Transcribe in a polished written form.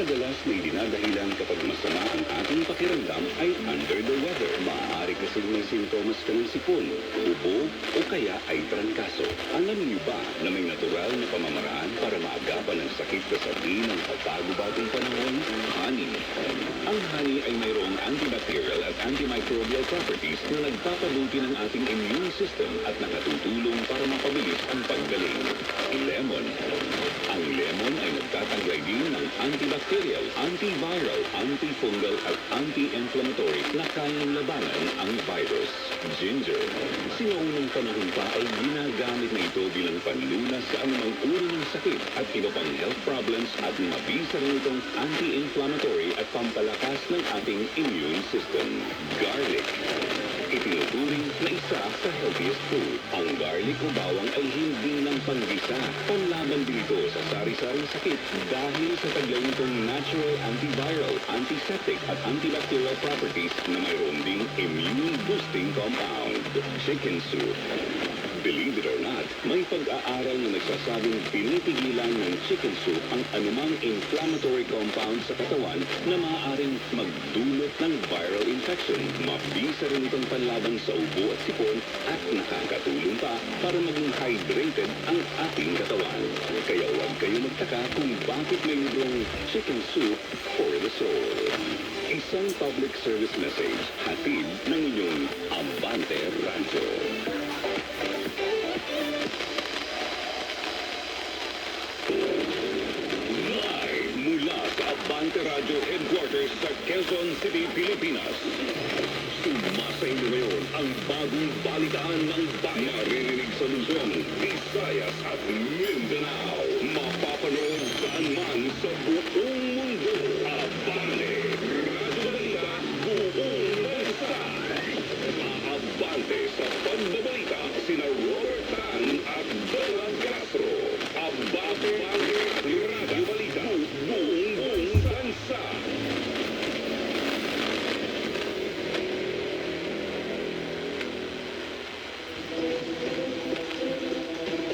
madalas na idinadahilan kapag masama ang ating pakiramdam ay under the weather. Maaari kasing may sintomas ka ng sipon, ubo, o kaya ay trangkaso. Alam niyo ba na may natural na pamamaraan para maagapan ang sakit kasabi ng pagbago-bagong panahon? Honey. Ang honey ay mayroong antibacterial at antimicrobial properties na nagpapabuti ng ating immune system at nakatutulong para mapabilis ang paggaling. Lemon. Ang lemon ay nagtatanggay din ng antibacterial, antiviral, antifungal at anti-inflammatory na kayang labanan ang virus. Ginger. Sinaunang panahon pa ay ginagamit na ito bilang panlunas sa anumang uri ng sakit at iba pang health problems at mabisa rin itong anti-inflammatory at pampalakas ng ating immune system. Garlic. Itinuturing na isa sa healthiest food. Ang garlic o bawang ay hindi ng panggisa. Panlaban din ito sa sari-saring sakit dahil sa taglay nitong natural antiviral, antiseptic at antibacterial properties na mayroon ding immune-boosting compound. Chicken soup. Believe it or not, may pag-aaral na nagsasabing pinipigilan ng chicken soup ang anumang inflammatory compound sa katawan na maaaring magdulot ng viral infection. Mabisa rin itong panlaban sa ubo at sipon at nakakatulong pa para maging hydrated ang ating katawan. Kaya huwag kayo magtaka kung bakit may librong chicken soup for the soul. Isang public service message hatid ng inyong Abante Radyo. Abante Radio Headquarters sa Quezon City, Pilipinas. Sumasa inyo ngayon ang bagong balitaan ng bayan. Maririnig sa Luzon, Visayas at Mindanao. Mapapanood saan man sa buong mundo. Abante Radio Balita, buong bansa. Aabante sa pagbabalita sina Robert Tan at Donald Castro. Abante